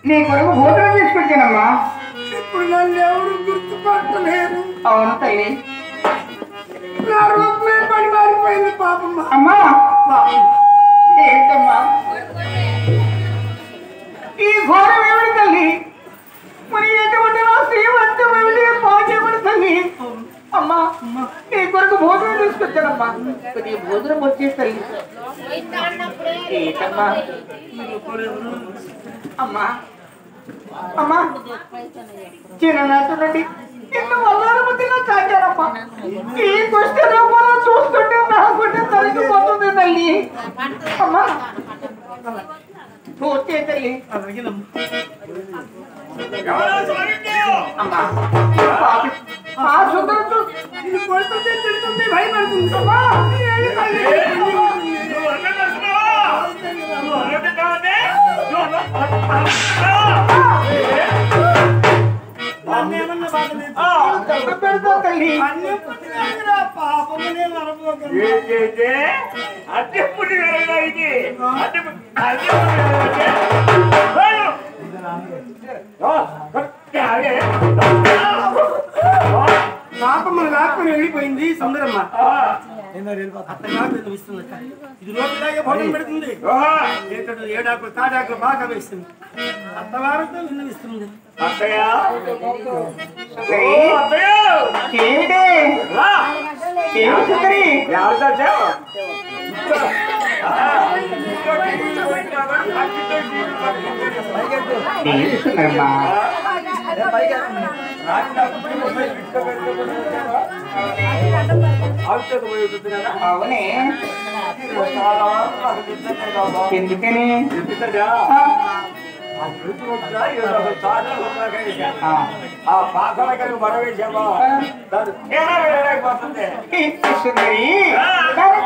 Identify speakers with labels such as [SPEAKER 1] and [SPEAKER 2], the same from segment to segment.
[SPEAKER 1] నీ కొరకు భోజనం తీసుకొచ్చానమ్మా.
[SPEAKER 2] ఇప్పుడు నన్ను ఎవరు గుర్తుపట్టలేరు.
[SPEAKER 1] అవును తల్లి.
[SPEAKER 2] నా రూపమే పని మారిపోయింది పాపమ్మ.
[SPEAKER 1] అమ్మా ఏంటమ్మా ఈ ఘోరం ఏమిటి తల్లి? మరి ఎటువంటి నా శ్రీమంతం ఏమిటి పాచేపడి తల్లి? అమ్మా నీ కొరకు భోజనం తీసుకొచ్చానమ్మా. నీ భోజనం వచ్చే తల్లి ఏంటమ్మా? అమ్మా అమ్మా చిన్ననాటి నుండి నిన్ను వల్లారమతిగా తాకానమ్మా. ఈ దుష్ట రూపంలో చూస్తుంటే నాకుంటే తరిగిపోతుంది తల్లి. అమ్మా చూస్తే తల్లి అమ్మా ఆ సుందరం
[SPEAKER 2] కొడుతుంది తిడుతుంది భయపడుతుంది. అమ్మా
[SPEAKER 1] పెడతా తల్లి.
[SPEAKER 2] పాపమనే మరపోకండి. పాపమ్మను లాక్కుని వెళ్ళిపోయింది సుందరమ్మ. అత్తగా విన్నవిస్తుంది. ఇది రోజులాగే భోజనం పెడుతుంది. ఏడాకులు తాడాకులు బాగా వేస్తుంది. అత్తవారితో విన్నవిస్తుంది.
[SPEAKER 1] అవునే ఎందుకని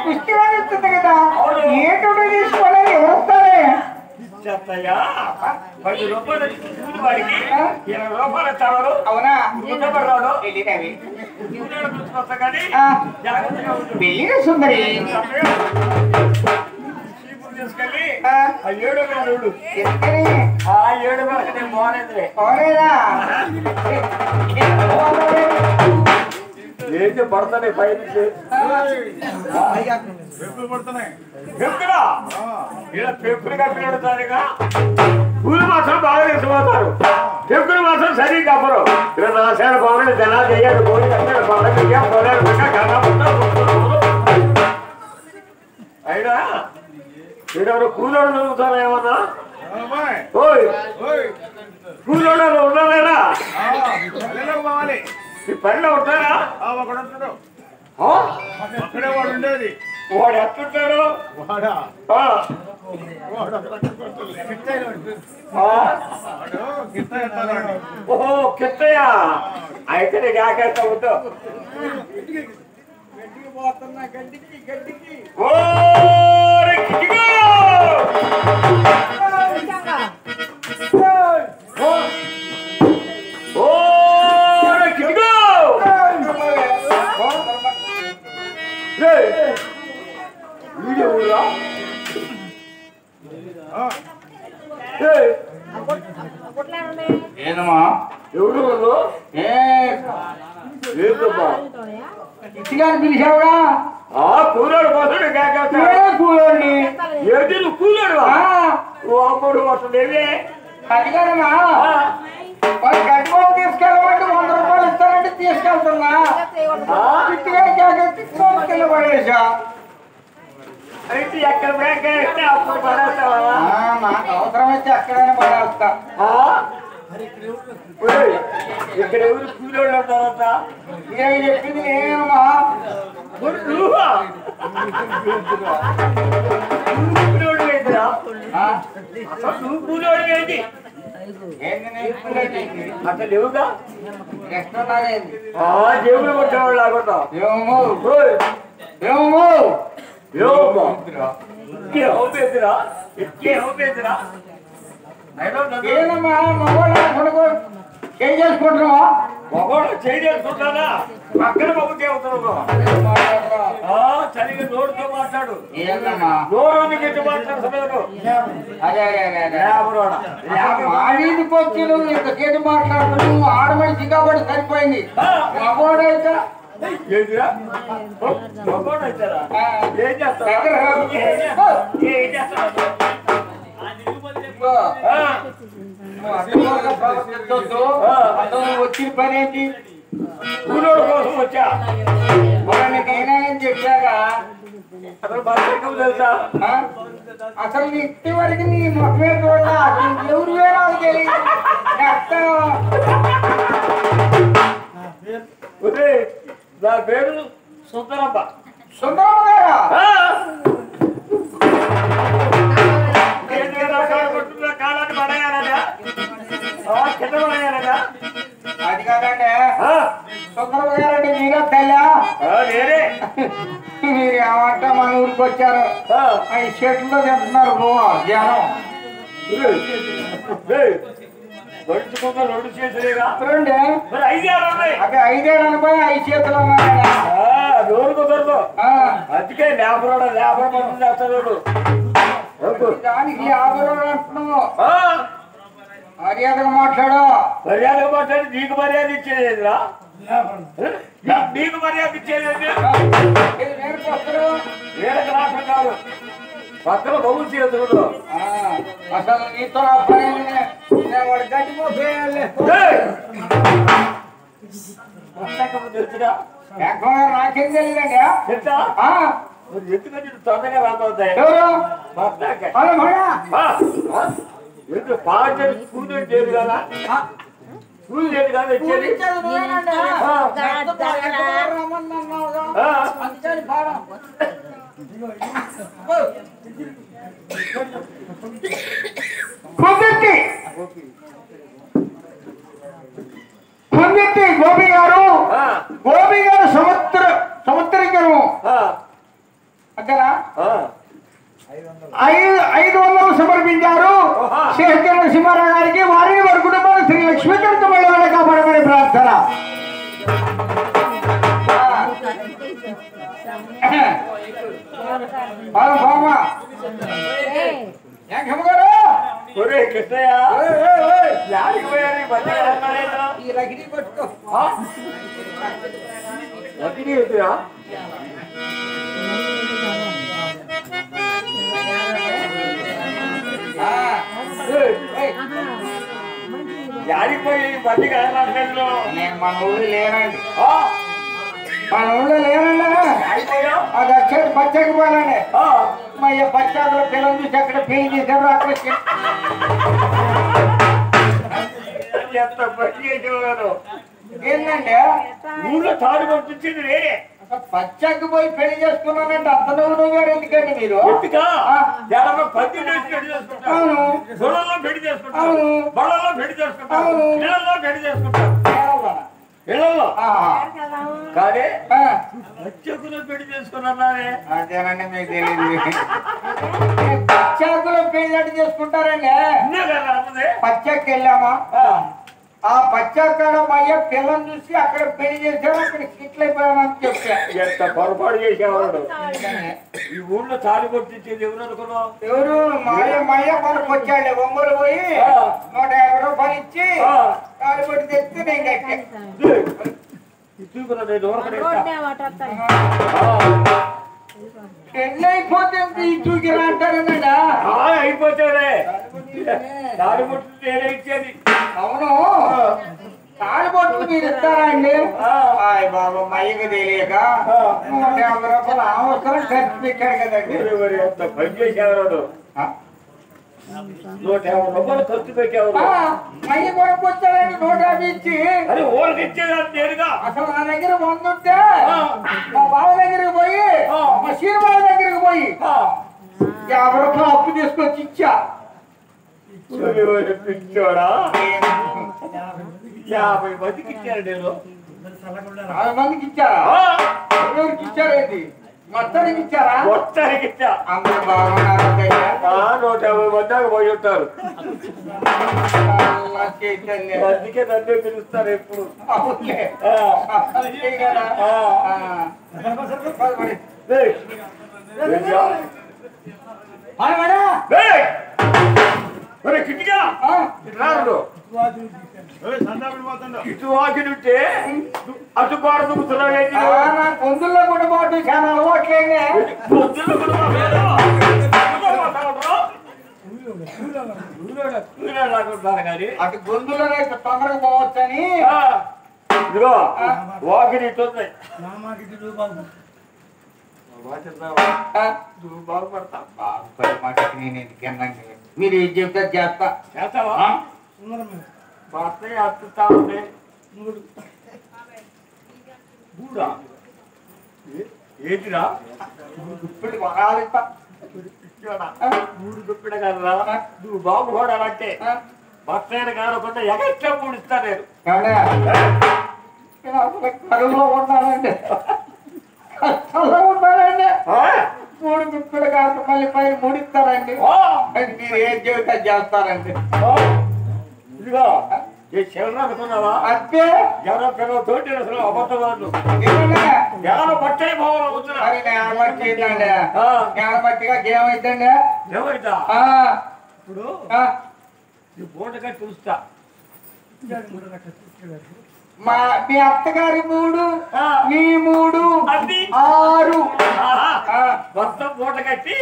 [SPEAKER 1] పుష్టి వస్తుంది కదా ఏటో తీసుకోవాలని ఎవరు వస్తారే?
[SPEAKER 3] 10 రూపాయలు వాడికి 20 రూపాయలు చాలు.
[SPEAKER 1] అవునా?
[SPEAKER 3] రాడు
[SPEAKER 1] వెళ్ళినవి
[SPEAKER 3] కానీ జాగ్రత్తగా
[SPEAKER 1] వెళ్ళిన సుందరి
[SPEAKER 3] తీసుకెళ్ళి
[SPEAKER 1] ఆ
[SPEAKER 3] 7 వేలు
[SPEAKER 1] ఎందుకని
[SPEAKER 3] ఆ 7 వేలు నేను బాగునేదిలే
[SPEAKER 1] పోలేదా?
[SPEAKER 3] ఏంటి పడతాయి పై నుంచి
[SPEAKER 2] పడుతున్నాయి.
[SPEAKER 3] పెప్పుడా ఇలా పెప్పులు కప్పినడుతారుగా కూలి మాత్రం బాగా తెలిసిపోతారు. పెప్పులు మాత్రం సరి కప్పరు. ఇలా నా సేన బాగుంది జనాలు చేయాలి కోడి కట్టాడు పండుగ పొలాలు అయినా మీరెవరు కూలోడు చదువుతారా ఏమన్నా? ఓయ్ కూలోడు ఉన్నారా? ఈ పనిలో ఉంటారా?
[SPEAKER 2] అక్కడే వాడు ఉండేది.
[SPEAKER 3] వాడు ఎట్లుంటాడు? ఓహో కిట్టయ్యా అయితే నీకు ఆకేస్తా ఉందో వీడియో
[SPEAKER 1] ఏనమ్మా
[SPEAKER 3] ఎవరు ఏంటమ్మా
[SPEAKER 1] ఇచ్చిగాని పిలిచావుగా?
[SPEAKER 3] కూలోడు కోసం
[SPEAKER 1] కూలోని
[SPEAKER 3] ఏంటి నువ్వు కూలోడు అమ్ముడు వస్తుంది ఏమే
[SPEAKER 1] అది కాదమ్మా గడ్డిబాబు తీసుకెళ్ళమంటే 100 రూపాయలు ఇస్తానంటే తీసుకెళ్తున్నా. ఇచ్చిగా తీసుకెళ్ళి పడేసా.
[SPEAKER 3] అయితే ఎక్కడ బ్యాంక్ అయితే అప్పుడు పడేస్తావా?
[SPEAKER 1] నాకు అవసరం అయితే ఎక్కడైనా పడేస్తా.
[SPEAKER 3] ఇక్కడ ఎవరు కూలోళ్ళు ఉంటారంట?
[SPEAKER 1] నేను చెప్పింది నేనేమమ్మా?
[SPEAKER 3] నువ్వా కూలోడు ఏంటిరా? నువ్వు కూలోడు ఏంటి? అట్లా లేవుగా జేబులు కొట్టేవాళ్ళు లాగుంటా
[SPEAKER 1] ఏనమ్మా మగవాళ్ళు ఏం చేసుకుంటున్నావా?
[SPEAKER 3] మగవాడు చేయి చేసుకుంటానా? పక్కన బాబుకే అవుతున్నావు సరిగా నోరుతో మాట్లాడు నోరు గట్టి మాట్లాడు సమయంలో
[SPEAKER 1] మాడీకి వచ్చి నువ్వు ఇంత గేటు మాట్లాడుతూ నువ్వు ఆడమనిషి కాబట్టి సరిపోయింది మగోడైతే
[SPEAKER 3] ఏంటిరా మగోడు అవుతారా ఏం చేస్తావు
[SPEAKER 1] వచ్చిన పని ఏంటి
[SPEAKER 3] ఊరోడు కోసం వచ్చా
[SPEAKER 1] నేనేం చెప్పాగా
[SPEAKER 3] అసలు బాగా తెలుసా
[SPEAKER 1] అసలు ఇంటి వరకు నీ మొహమే చూడా ఎవరు వేరే తెలియదు
[SPEAKER 3] నా పేరు సుందరమ్మ
[SPEAKER 1] సుందరమ్మ గారా
[SPEAKER 3] కాలాన్ని పడేయాలట కింద పడేయాలట
[SPEAKER 1] అది కాదండి సుందరమ్మ గారండి మీరే తెల్లా
[SPEAKER 3] నేనే
[SPEAKER 1] మీరు ఏమంటే మన ఊరికి వచ్చారు ఈ చెట్లు తింటున్నారు జనం
[SPEAKER 3] గడుచుకుంటా రెండు చేతులేగా
[SPEAKER 1] రండి
[SPEAKER 3] మరి 5 ఏళ్ళు ఉన్నాయి
[SPEAKER 1] అదే 5 ఏళ్ళు అనిపోయి 5 చేతులు
[SPEAKER 3] నోరు కుదరదు అందుకే లేబర్ పనులు చేస్తాడు
[SPEAKER 1] దానికి 50 రోజులు అంటున్నావు మర్యాదగా మాట్లాడు
[SPEAKER 3] మర్యాదగా మాట్లాడి నీకు మర్యాద ఇచ్చేదిరా నీకు మర్యాద ఇచ్చేది వేరొక రాష్ట్రం కాదు పక్కన బహు చేతుడు
[SPEAKER 1] అసలు నీతో వాడు గట్టిపోయాలి
[SPEAKER 3] తెలుసుగా
[SPEAKER 1] నాకేం తెలియదండి
[SPEAKER 3] తెలుసా ఎందుకంటే తొందరగా రాబోతాయి ఎందుకు పాటలు స్కూల్ లేదు కదా స్కూల్ లేదు కదా వచ్చేది
[SPEAKER 1] పొందిట్టి గోపి గారు సముద్రీకరము అక్కడ 500 సమర్పించారు శేష నరసింహారావు గారికి వారిని వారి కుటుంబాలు శ్రీ లక్ష్మీకాంత మళ్ళీ కాపాడమని ప్రార్థన
[SPEAKER 3] కృష్ణయ్య
[SPEAKER 1] ఈ రగిడి పట్టుకో
[SPEAKER 3] యాడిపోయి బండి కాదు
[SPEAKER 1] నేను మన ఊళ్ళో లేనండి మన ఊళ్ళో లేనండి అది వచ్చేది పచ్చకి పోలండి మా పచ్చాకుల పిల్లలు చూసి అక్కడ పెళ్లి చేశారు అక్కడ
[SPEAKER 3] ఎంత పని చేసేవారు
[SPEAKER 1] ఏంటంటే
[SPEAKER 3] ఊళ్ళో తాడు పంపించింది నేనే
[SPEAKER 1] పచ్చకి పోయి పెళ్లి చేసుకున్నానంటే అంత నువ్వు గారు ఎందుకండి మీరు
[SPEAKER 3] పెళ్లి చేసుకుంటాను గొడవల్లో పెళ్లి చేసుకుంటాను బళ్ళల్లో పెళ్లి చేసుకుంటాను ఇళ్లలో పెళ్లి చేసుకుంటాను ఇళ్లలో కానీ పచ్చకులో పెళ్లి చేసుకున్నానే
[SPEAKER 1] అదేనండి మీకు తెలియదు పచ్చాకులో పెళ్లి అంటే చేసుకుంటారండి పచ్చకి వెళ్ళామా ఆ పచ్చాకాడ అయ్య పిల్లని చూసి అక్కడ పెళ్లి చేశారు అక్కడ కిట్లు అయిపోయామని చెప్పా
[SPEAKER 3] ఎంత పొరపాటు చేసేవాడు ఈ ఊళ్ళో తాళి కొట్టించేది ఎవరు అనుకున్నావు
[SPEAKER 1] ఎవరు మయ్య మనకు వచ్చాడు ఒంగోలు పోయి 150 రూపాయలు ఇచ్చి తాళి కొట్టి తెచ్చి నేను కట్టా పెళ్ళి అయిపోతే ఈ చూకిరా అంటారన్నాడా
[SPEAKER 3] అయిపోతాడే తాళి కొట్టి నేనే ఇచ్చేది
[SPEAKER 1] అవును తాళిబొట్లు మీరు ఇస్తారా అండి హాయ్ బాబు మయ్యకు తెలియక 150 రూపాయలు అవసరం ఖర్చు పెట్టాడు కదండి
[SPEAKER 3] ఎంత పని చేసేవాడు 150 రూపాయలు ఖర్చు పెట్టేవాడు
[SPEAKER 1] మయ్య కొనుక్కొచ్చాడని 150 ఇచ్చి
[SPEAKER 3] అది ఊరికి ఇచ్చేదాన్ని నేరుగా
[SPEAKER 1] అసలు నా దగ్గర 100 ఉంటే మా బావ దగ్గరికి పోయి మా శ్రీబాబు దగ్గరికి పోయి 50 రూపాయలు అప్పు తీసుకొచ్చి ఇచ్చా
[SPEAKER 3] పిచ్చోడా 50 మందికి ఇచ్చారు నేను
[SPEAKER 1] 60 మందికి ఇచ్చారా ఎవరికి ఇచ్చారేంటి మొత్తానికి ఇచ్చారా
[SPEAKER 3] మొత్తానికి ఇచ్చా
[SPEAKER 1] అందరూ బాగున్నారు
[SPEAKER 3] 150 మంది దాకా పోయి ఉంటారు అందుకే నన్నే పిలుస్తారు ఎప్పుడు.
[SPEAKER 1] అవునులే.
[SPEAKER 3] కిట్టిగా రాడు ఇటు వాకినుంటే అటు గోడ దుక్కుతున్నావు.
[SPEAKER 1] పొందుల్లో కూడా బాటు చాలా అలవాట్లేనే.
[SPEAKER 3] పొద్దుల్లో కూడా
[SPEAKER 1] అటు గొంతులోనే తొందరగా పోవచ్చని.
[SPEAKER 3] ఇదిగో వాకిని ఇటు ఉంది. బాగుపడతా
[SPEAKER 1] నేను ఎందుకన్నాండి, మీరు ఏం చెప్తే చేస్తా.
[SPEAKER 3] చేస్తావా? భర్త అత్తుతా ఉండే గూడా ఏంటిరా
[SPEAKER 1] ఇప్పుడు వరాలిస్తా.
[SPEAKER 3] మూడు గుప్పిడ కదరా నువ్వు బాగుపడాలంటే భర్త అయిన కానకుండా ఎగస్ట్రా మూడు ఇస్తా నేను.
[SPEAKER 1] కరువులో ఉన్నానండి, కష్టంలో ఉన్నానండి. మూడు గుప్పిలు కాదు మళ్ళీ పైన ముడిస్తారండి. మీరు ఏం చెబితే చేస్తారండి.
[SPEAKER 3] ఇదిగో ఏ శివరా అనుకున్నావా?
[SPEAKER 1] అంతే.
[SPEAKER 3] ఎవరో పిల్లలు తోటి అసలు అబద్ధవాళ్ళు ఎవరో పట్టే
[SPEAKER 1] బట్టిగా ఏమైందండి?
[SPEAKER 3] ఏమైందా?
[SPEAKER 1] ఇప్పుడు
[SPEAKER 3] ఈ బోట కట్టి చూస్తా.
[SPEAKER 1] మీ అత్తగారి 3 మీ 3 6
[SPEAKER 3] మొత్తం బోట కట్టి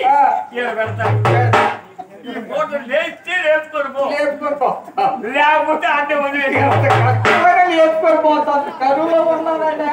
[SPEAKER 3] పెడతా. ఈ బోట లేస్తే లేపుకొని
[SPEAKER 1] లేపుకొని
[SPEAKER 3] లేకపోతే అంటే
[SPEAKER 1] లేపుకొని పోతాను. కరువులో ఉన్నానండి.